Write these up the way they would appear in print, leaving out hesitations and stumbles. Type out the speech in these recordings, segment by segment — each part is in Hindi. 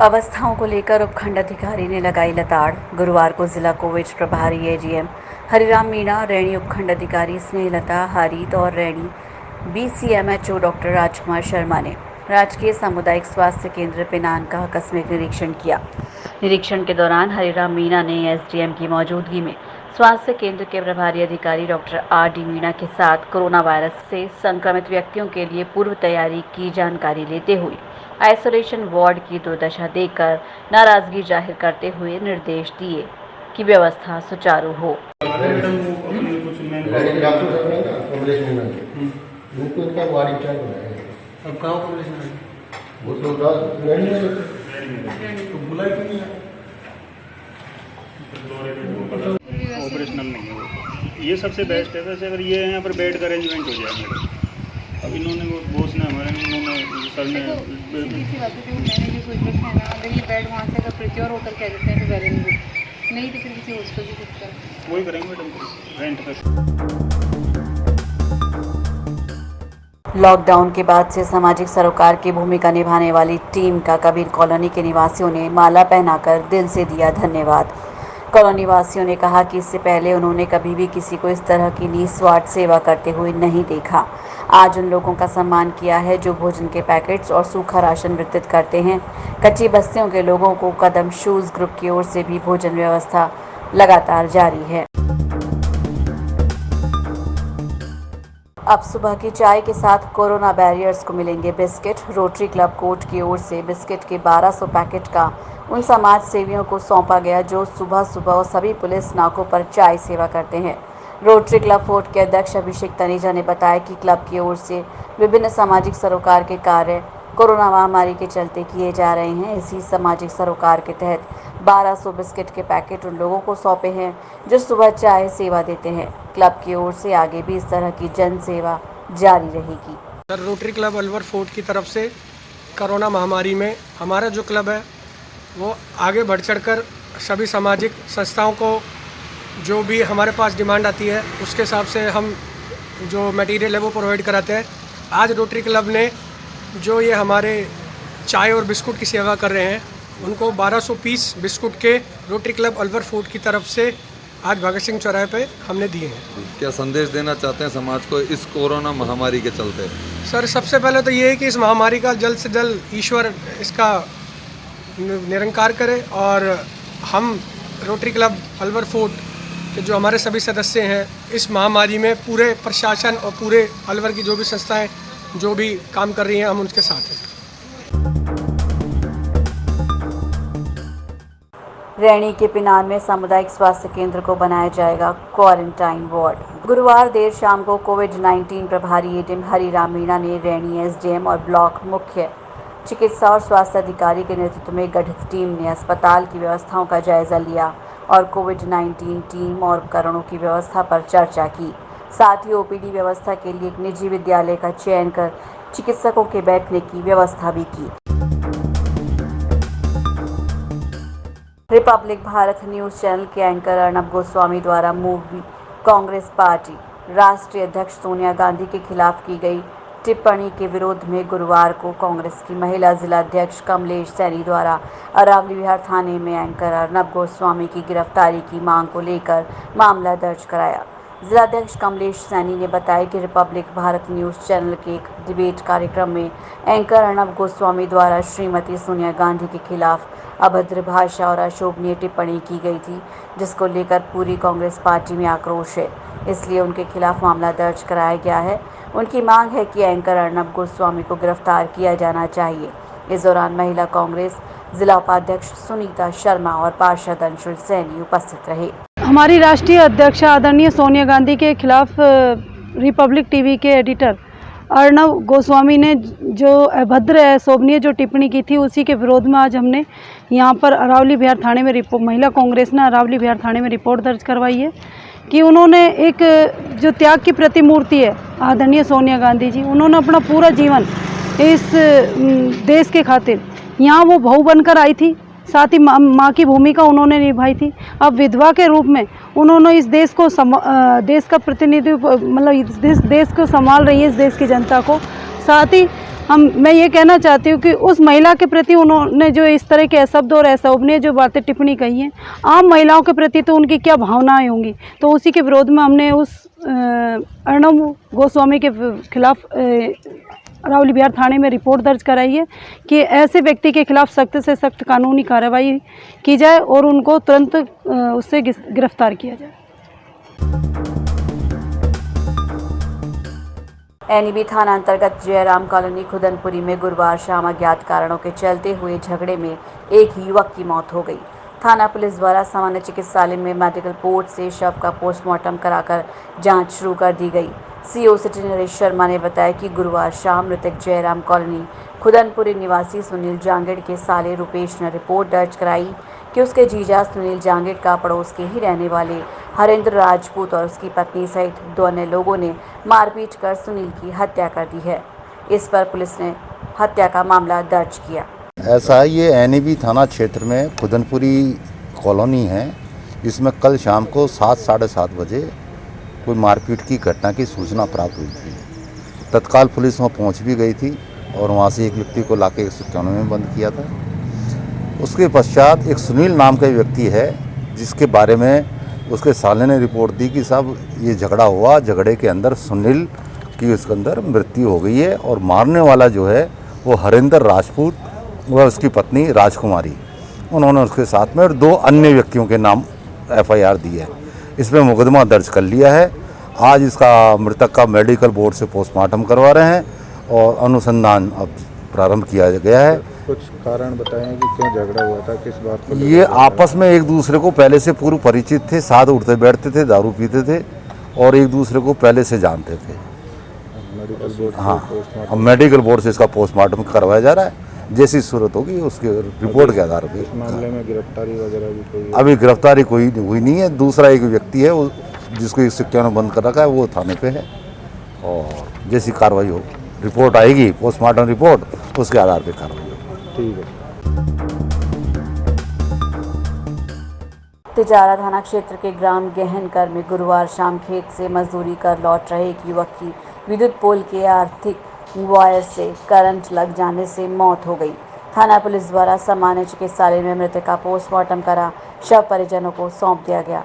अवस्थाओं को लेकर उपखंड अधिकारी ने लगाई लताड़। गुरुवार को जिला कोविड प्रभारी एजीएम हरिराम मीणा, रैणी उपखंड अधिकारी स्नेहलता हारीत और रैणी बीसीएमएचओ डॉक्टर राजकुमार शर्मा ने राजकीय सामुदायिक स्वास्थ्य केंद्र पिनान का आकस्मिक निरीक्षण किया। निरीक्षण के दौरान हरिराम मीणा ने एसडीएम की मौजूदगी में स्वास्थ्य केंद्र के प्रभारी अधिकारी डॉक्टर आर.डी. मीणा के साथ कोरोना वायरस से संक्रमित व्यक्तियों के लिए पूर्व तैयारी की जानकारी लेते हुए आइसोलेशन वार्ड की दुर्दशा देखकर नाराजगी जाहिर करते हुए निर्देश दिए कि व्यवस्था सुचारू हो। ऑपरेशनल नहीं है वो, ये सबसे बेस्ट है। वैसे अगर ये यहाँ पर बेड का अरेंजमेंट हो जाए मेरे, अब इन्होंने वो बॉस ने हमारे सर ने मैंने जो सोच रखा है ना, अगर ये बेड वहाँ से अगर प्रिच्योर होकर कह देते हैं तो वेल एंड गुड, नहीं तो फिर किसी हॉस्पिटल की कुछ कर वही करेंगे मैडम, रेंट पर। लॉकडाउन के बाद से सामाजिक सरोकार की भूमिका निभाने वाली टीम का कबीर कॉलोनी के निवासियों ने माला पहनाकर दिल से दिया धन्यवाद। कॉलोनी वासियों ने कहा कि इससे पहले उन्होंने कभी भी किसी को इस तरह की निस्वार्थ सेवा करते हुए नहीं देखा। आज उन लोगों का सम्मान किया है जो भोजन के पैकेट्स और सूखा राशन वितरित करते हैं। कच्ची बस्तियों के लोगों को कदम शूज़ ग्रुप की ओर से भी भोजन व्यवस्था लगातार जारी है। अब सुबह की चाय के साथ कोरोना बैरियर्स को मिलेंगे बिस्किट। रोटरी क्लब कोट की ओर से बिस्किट के 1200 पैकेट का उन समाज सेवियों को सौंपा गया जो सुबह सुबह सभी पुलिस नाकों पर चाय सेवा करते हैं। रोटरी क्लब फोर्ट के अध्यक्ष अभिषेक तनेजा ने बताया कि क्लब की ओर से विभिन्न सामाजिक सरोकार के कार्य कोरोना महामारी के चलते किए जा रहे हैं। इसी सामाजिक सरोकार के तहत 1200 बिस्किट के पैकेट उन लोगों को सौंपे हैं जो सुबह चाय सेवा देते हैं। क्लब की ओर से आगे भी इस तरह की जन सेवा जारी रहेगी। Sir, rotary club Alwar fort की तरफ से कोरोना महामारी में हमारा जो क्लब है वो आगे बढ़ चढ़कर सभी सामाजिक संस्थाओं को जो भी हमारे पास डिमांड आती है उसके हिसाब से हम जो मटेरियल है वो प्रोवाइड कराते हैं। आज रोटरी क्लब ने जो ये हमारे चाय और बिस्कुट की सेवा कर रहे हैं उनको 1200 पीस बिस्कुट के रोटरी क्लब अलवर फोर्ट की तरफ से आज भगत सिंह चौराहे पे हमने दिए हैं। क्या संदेश देना चाहते हैं समाज को इस कोरोना महामारी के चलते? सर, सबसे पहले तो ये है कि इस महामारी का जल्द से जल्द ईश्वर इसका निरंकार करे और हम रोटरी क्लब अलवर फोर्ट के जो हमारे सभी सदस्य हैं इस महामारी में पूरे प्रशासन और पूरे अलवर की जो भी संस्थाएं जो भी काम कर रही हैं हम उनके साथ हैं। रैणी के पिनान में सामुदायिक स्वास्थ्य केंद्र को बनाया जाएगा क्वारंटाइन वार्ड। गुरुवार देर शाम को कोविड-19 प्रभारी एडीएम हरिराम मीणा ने रैणी एसडीएम और ब्लॉक मुख्य चिकित्सा और स्वास्थ्य अधिकारी के नेतृत्व में गठित टीम ने अस्पताल की व्यवस्थाओं का जायजा लिया और कोविड-19 टीम और उपकरणों की व्यवस्था पर चर्चा की। साथ ही ओपीडी व्यवस्था के लिए एक निजी विद्यालय का चयन कर चिकित्सकों के बैठने की व्यवस्था भी की। रिपब्लिक भारत न्यूज़ चैनल के एंकर अर्नब गोस्वामी द्वारा मूवी कांग्रेस पार्टी राष्ट्रीय अध्यक्ष सोनिया गांधी के खिलाफ की गई टिप्पणी के विरोध में गुरुवार को कांग्रेस की महिला जिलाध्यक्ष कमलेश सैनी द्वारा अरावली विहार थाने में एंकर अर्नब गोस्वामी की गिरफ्तारी की मांग को लेकर मामला दर्ज कराया। जिलाध्यक्ष कमलेश सैनी ने बताया कि रिपब्लिक भारत न्यूज़ चैनल के एक डिबेट कार्यक्रम में एंकर अर्नब गोस्वामी द्वारा श्रीमती सोनिया गांधी के खिलाफ अभद्र भाषा और अशोभनीय टिप्पणी की गई थी, जिसको लेकर पूरी कांग्रेस पार्टी में आक्रोश है। इसलिए उनके खिलाफ मामला दर्ज कराया गया है। उनकी मांग है कि एंकर अर्नब गोस्वामी को गिरफ्तार किया जाना चाहिए। इस दौरान महिला कांग्रेस जिला उपाध्यक्ष सुनीता शर्मा और पार्षद अंशुल सैनी उपस्थित रहे। हमारी राष्ट्रीय अध्यक्ष आदरणीय सोनिया गांधी के खिलाफ रिपब्लिक टीवी के एडिटर अर्नब गोस्वामी ने जो अभद्र अशोभनीय जो टिप्पणी की थी उसी के विरोध में आज हमने यहाँ पर अरावली बिहार थाने में महिला कांग्रेस ने अरावली बिहार थाने में रिपोर्ट दर्ज करवाई है कि उन्होंने एक जो त्याग की प्रतिमूर्ति है आदरणीय सोनिया गांधी जी, उन्होंने अपना पूरा जीवन इस देश के खातिर यहाँ वो बहू बनकर आई थी, साथ ही माँ की भूमिका उन्होंने निभाई थी। अब विधवा के रूप में उन्होंने इस देश को देश का प्रतिनिधित्व मतलब इस देश को संभाल रही है, इस देश की जनता को। साथ ही मैं ये कहना चाहती हूँ कि उस महिला के प्रति उन्होंने जो इस तरह के शब्द और अशोभनीय जो बातें टिप्पणी कही हैं, आम महिलाओं के प्रति तो उनकी क्या भावनाएं होंगी। तो उसी के विरोध में हमने उस अर्णव गोस्वामी के खिलाफ अरावली बिहार थाने में रिपोर्ट दर्ज कराई है कि ऐसे व्यक्ति के खिलाफ सख्त से सख्त कानूनी कार्रवाई की जाए और उनको तुरंत उससे गिरफ्तार किया जाए। एनईबी थाना अंतर्गत जयराम कॉलोनी खुदनपुरी में गुरुवार शाम अज्ञात कारणों के चलते हुए झगड़े में एक युवक की मौत हो गई। थाना पुलिस द्वारा सामान्य चिकित्सालय में मेडिकल रिपोर्ट से शव का पोस्टमार्टम कराकर जांच शुरू कर दी गई। सीओ सिटी नरेश शर्मा ने बताया कि गुरुवार शाम मृतक जयराम कॉलोनी खुदनपुरी निवासी सुनील जांगड़ के साले रुपेश ने रिपोर्ट दर्ज कराई कि उसके जीजा सुनील जांगड़ का पड़ोस के ही रहने वाले हरेंद्र राजपूत और उसकी पत्नी सहित 2 अन्य लोगों ने मारपीट कर सुनील की हत्या कर दी है। इस पर पुलिस ने हत्या का मामला दर्ज किया। ऐसा है, ये एनईबी थाना क्षेत्र में खुदनपुरी कॉलोनी है। इसमें कल शाम को 7 साढ़े 7 बजे कोई मारपीट की घटना की सूचना प्राप्त हुई थी। तत्काल पुलिस वहाँ पहुँच भी गई थी और वहाँ से एक व्यक्ति को लाके 191 में बंद किया था। उसके पश्चात एक सुनील नाम का व्यक्ति है जिसके बारे में उसके साले ने रिपोर्ट दी कि साहब ये झगड़ा हुआ, झगड़े के अंदर सुनील की उसके अंदर मृत्यु हो गई है और मारने वाला जो है वो हरेंद्र राजपूत व उसकी पत्नी राजकुमारी, उन्होंने उसके साथ में और 2 अन्य व्यक्तियों के नाम एफआईआर दी है। इसमें मुकदमा दर्ज कर लिया है। आज इसका मृतक का मेडिकल बोर्ड से पोस्टमार्टम करवा रहे हैं और अनुसंधान अब प्रारंभ किया गया है। कुछ कारण बताएं कि क्यों झगड़ा हुआ था, किस बात को? ये आपस में एक दूसरे को पहले से पूर्व परिचित थे, साथ उठते बैठते थे, दारू पीते थे और एक दूसरे को पहले से जानते थे। मेडिकल बोर्ड हाँ, अब मेडिकल बोर्ड से इसका पोस्टमार्टम करवाया जा रहा है। जैसी सूरत होगी उसके रिपोर्ट के आधार पर। इस मामले में गिरफ्तारी वगैरह भी कोई? अभी गिरफ्तारी कोई हुई नहीं है। दूसरा एक व्यक्ति है जिसको 191 में बंद कर रखा है, वो थाने पे है और जैसी कार्रवाई हो रिपोर्ट आएगी, पोस्टमार्टम रिपोर्ट, उसके आधार पर कार्रवाई होगी। ठीक है। तिजारा थाना क्षेत्र के ग्राम गहनकर में गुरुवार शाम खेत से मजदूरी कर लौट रहे एक युवक की विद्युत पोल के आर्थिक वायर से करंट लग जाने से मौत हो गई। थाना पुलिस द्वारा सामान्य चिकित्सालय में मृतक का पोस्टमार्टम करा शव परिजनों को सौंप दिया गया।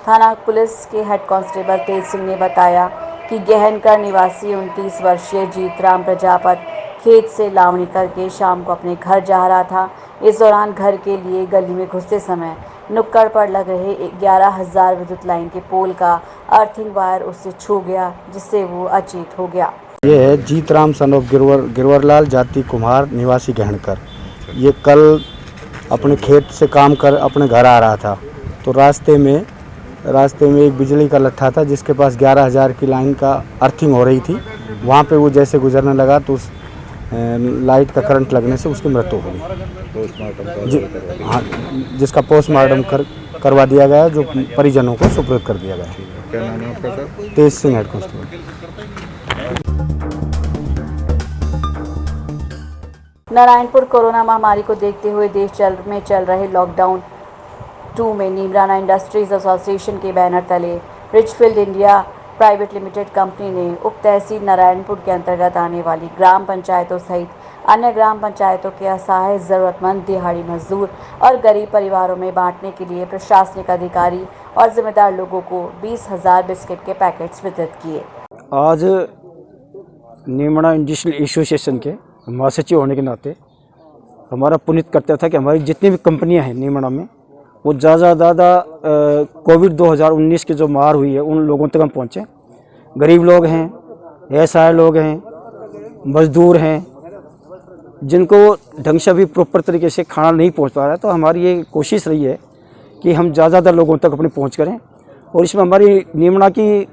थाना पुलिस के हेड कांस्टेबल तेज सिंह ने बताया कि गहनकर निवासी 29 वर्षीय जीतराम प्रजापत खेत से लावनी करके शाम को अपने घर जा रहा था। इस दौरान घर के लिए गली में घुसते समय नुक्कड़ पर लग रहे 11,000 विद्युत लाइन के पोल का अर्थिंग वायर उससे छू गया, जिससे वो अचेत हो गया। ये है जीतराम सन ऑफ गिरवरलाल जाति कुम्हार निवासी गहनकर। ये कल अपने खेत से काम कर अपने घर आ रहा था तो रास्ते में एक बिजली का लट्ठा था जिसके पास 11,000 की लाइन का अर्थिंग हो रही थी। वहाँ पे वो जैसे गुजरने लगा तो उस लाइट का करंट लगने से उसकी मृत्यु हो गई। हाँ, जिसका पोस्टमार्टम करवा दिया गया, जो परिजनों को सुपुर्द कर दिया गया। क्या नाम है आपका sir? Tej Singh, head constable. Narayanpur corona महामारी को देखते हुए देश में चल रहे लॉकडाउन 2 में नीमराना इंडस्ट्रीज एसोसिएशन के बैनर तले रिचफील्ड इंडिया प्राइवेट लिमिटेड कंपनी ने उप तहसील नारायणपुर के अंतर्गत आने वाली ग्राम पंचायतों सहित अन्य ग्राम पंचायतों के असहाय ज़रूरतमंद दिहाड़ी मजदूर और गरीब परिवारों में बांटने के लिए प्रशासनिक अधिकारी और जिम्मेदार लोगों को 20,000 बिस्किट के पैकेट्स वितरित किए। आज नीमराना इंडस्ट्रियल एसोसिएशन के महासचिव होने के नाते हमारा पुनीत कर्तव्य था कि हमारी जितनी भी कंपनियां हैं नीमराना में वो ज़्यादा कोविड 2019 की जो मार हुई है उन लोगों तक हम पहुँचें। गरीब लोग हैं, असहाय लोग हैं, मजदूर हैं, जिनको ढंग से भी प्रॉपर तरीके से खाना नहीं पहुँच पा रहा है। तो हमारी ये कोशिश रही है कि हम ज़्यादा लोगों तक अपनी पहुँच करें और इसमें हमारी नीमराना की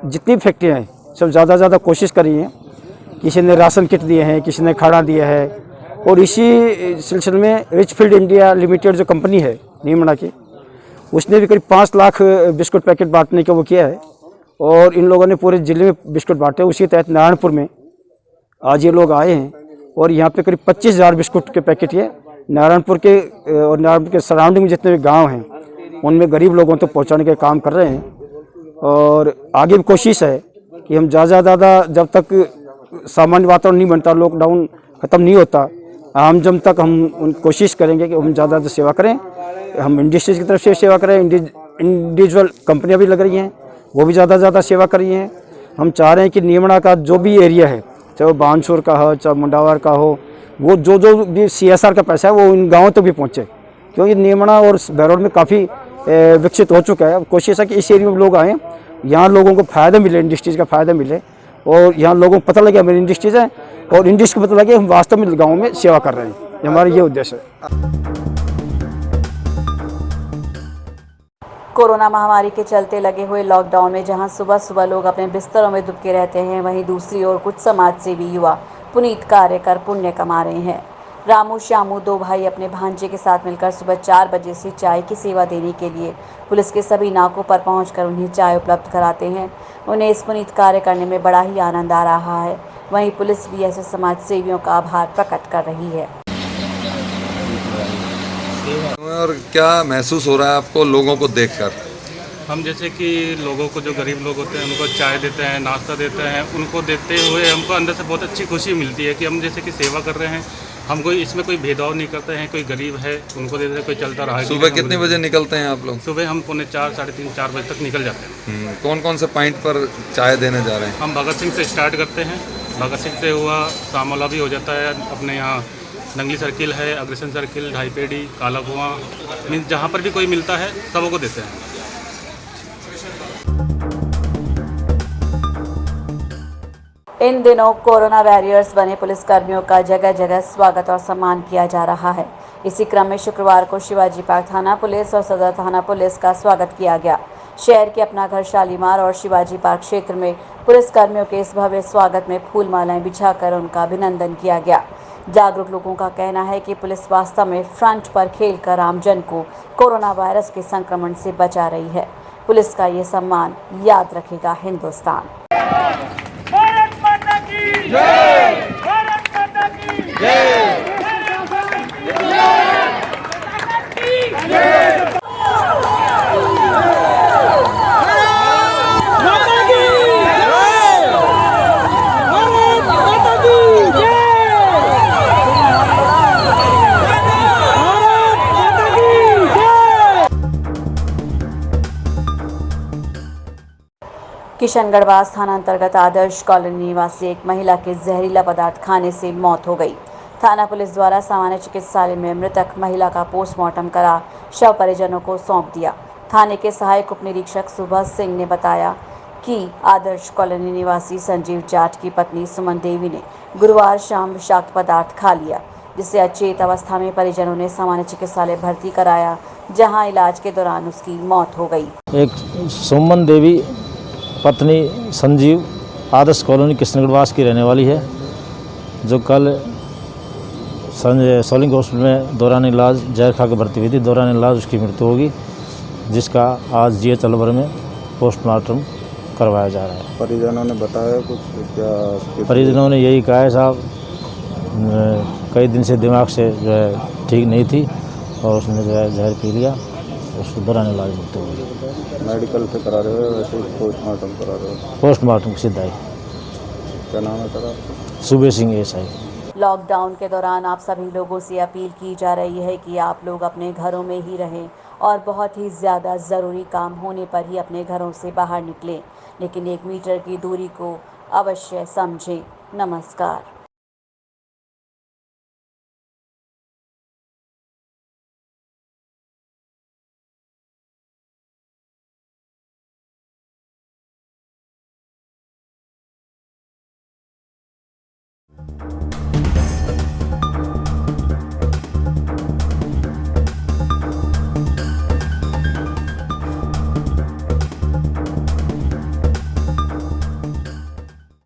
जितनी फैक्ट्रियाँ हैं सब ज़्यादा कोशिश कर रही हैं। किसी ने राशन किट दिए हैं, किसी ने खाना दिया है और इसी सिलसिले में रिचफील्ड इंडिया लिमिटेड जो कंपनी है नीमराना की, उसने भी करीब 5 लाख बिस्कुट पैकेट बांटने का वो किया है और इन लोगों ने पूरे ज़िले में बिस्कुट बांटे। उसी तहत नारायणपुर में आज ये लोग आए हैं और यहाँ पे करीब 25,000 बिस्कुट के पैकेट ये नारायणपुर के और नारायणपुर के सराउंडिंग में जितने भी गाँव हैं उनमें गरीब लोगों तक पहुँचाने का काम कर रहे हैं। और आगे भी कोशिश है कि हम ज़्यादा जब तक सामान्य वातावरण नहीं बनता, लॉकडाउन ख़त्म नहीं होता, हम जब तक हम कोशिश करेंगे कि हम ज़्यादा से सेवा करें। हम इंडस्ट्रीज की तरफ से सेवा करें, इंडिविजुअल कंपनियां भी लग रही हैं, वो भी ज़्यादा से ज़्यादा सेवा कर रही हैं। हम चाह रहे हैं कि नीमड़ा का जो भी एरिया है, चाहे वो बानसूर का हो, चाहे मुंडावर का हो, वो जो भी CSR का पैसा है वो इन गाँवों तक भी पहुँचे, क्योंकि नीमड़ा और बहरौल में काफ़ी विकसित हो चुका है। कोशिश है कि इस एरिया में लोग आएँ, यहाँ लोगों को फ़ायदा मिले, इंडस्ट्रीज़ का फ़ायदा मिले, और यहाँ लोगों को पता लगे मेरी इंडस्ट्रीज़ है, और इंडस्ट्री को पता लगे हम वास्तव में गाँव में सेवा कर रहे हैं। हमारा ये उद्देश्य है। कोरोना महामारी के चलते लगे हुए लॉकडाउन में जहां सुबह सुबह लोग अपने बिस्तरों में दुबके रहते हैं, वहीं दूसरी ओर कुछ समाजसेवी युवा पुनीत कार्य कर पुण्य कमा रहे हैं। रामू श्यामू 2 भाई अपने भांजे के साथ मिलकर सुबह 4 बजे से चाय की सेवा देने के लिए पुलिस के सभी नाकों पर पहुंचकर उन्हें चाय उपलब्ध कराते हैं। उन्हें इस पुनीत कार्य करने में बड़ा ही आनंद आ रहा है। वहीं पुलिस भी ऐसे समाज सेवियों का आभार प्रकट कर रही है। और क्या महसूस हो रहा है आपको लोगों को देखकर? हम जैसे कि लोगों को, जो गरीब लोग होते हैं, उनको चाय देते हैं, नाश्ता देते हैं, उनको देते हुए हमको अंदर से बहुत अच्छी खुशी मिलती है कि हम जैसे कि सेवा कर रहे हैं। हम कोई इसमें कोई भेदभाव नहीं करते हैं, कोई गरीब है उनको देते हैं, कोई चलता रहा है। सुबह कितने बजे निकलते हैं आप लोग? सुबह हम 3:45, 3:30, 4 बजे तक निकल जाते हैं। कौन कौन से पॉइंट पर चाय देने जा रहे हैं? हम भगत सिंह से स्टार्ट करते हैं, भगत सिंह से हुआ सामोला भी हो जाता है, अपने यहाँ नंगली सर्किल है, अग्रसेन सर्किल, ढाईपेड़ी, काला कुआं, मीन्स जहाँ पर भी कोई मिलता है सबको देते हैं। इन दिनों कोरोना वॉरियर्स बने पुलिसकर्मियों का जगह जगह स्वागत और सम्मान किया जा रहा है। इसी क्रम में शुक्रवार को शिवाजी पार्क थाना पुलिस और सदर थाना पुलिस का स्वागत किया गया। शहर के अपना घर शालीमार और शिवाजी पार्क क्षेत्र में पुलिसकर्मियों के इस भव्य स्वागत में फूल मालाएं बिछाकर उनका अभिनंदन किया गया। जागरूक लोगों का कहना है कि पुलिस वास्तव में फ्रंट पर खेलकर आमजन को कोरोना वायरस के संक्रमण से बचा रही है। पुलिस का ये सम्मान याद रखेगा हिंदुस्तान। भारत माता की जय, भारत माता की जय, किशनगढ़वास थाना अंतर्गत आदर्श कॉलोनी निवासी एक महिला के जहरीला पदार्थ खाने से मौत हो गई। थाना पुलिस द्वारा सामान्य चिकित्सालय में मृतक महिला का पोस्टमार्टम करा शव परिजनों को सौंप दिया। थाने के सहायक उप निरीक्षक सुभाष सिंह ने बताया कि आदर्श कॉलोनी निवासी संजीव जाट की पत्नी सुमन देवी ने गुरुवार शाम विषाक्त पदार्थ खा लिया, जिसे अचेत अवस्था में परिजनों ने सामान्य चिकित्सालय भर्ती कराया, जहां इलाज के दौरान उसकी मौत हो गई। एक सुमन देवी पत्नी संजीव आदर्श कॉलोनी किशनगढ़वास की रहने वाली है, जो कल सोलिंग हॉस्पिटल में दौरान इलाज जहर खा के भर्ती हुई थी। दौरान इलाज उसकी मृत्यु होगी, जिसका आज GH अलवर में पोस्टमार्टम करवाया जा रहा है। परिजनों ने बताया कुछ क्या? परिजनों ने यही कहा है साहब, कई दिन से दिमाग से जो है ठीक नहीं थी और उसने जो है जहर पी लिया, उसको दौरान इलाज मृत्यु हो गई। मेडिकल से करा रहे हो वैसे पोस्टमार्टम करा रहे हो? पोस्टमार्टम सिद्धाई। क्या नाम है सर? सुबह सिंह SI। लॉकडाउन के दौरान आप सभी लोगों से अपील की जा रही है कि आप लोग अपने घरों में ही रहें और बहुत ही ज़्यादा ज़रूरी काम होने पर ही अपने घरों से बाहर निकलें, लेकिन 1 मीटर की दूरी को अवश्य समझें। नमस्कार।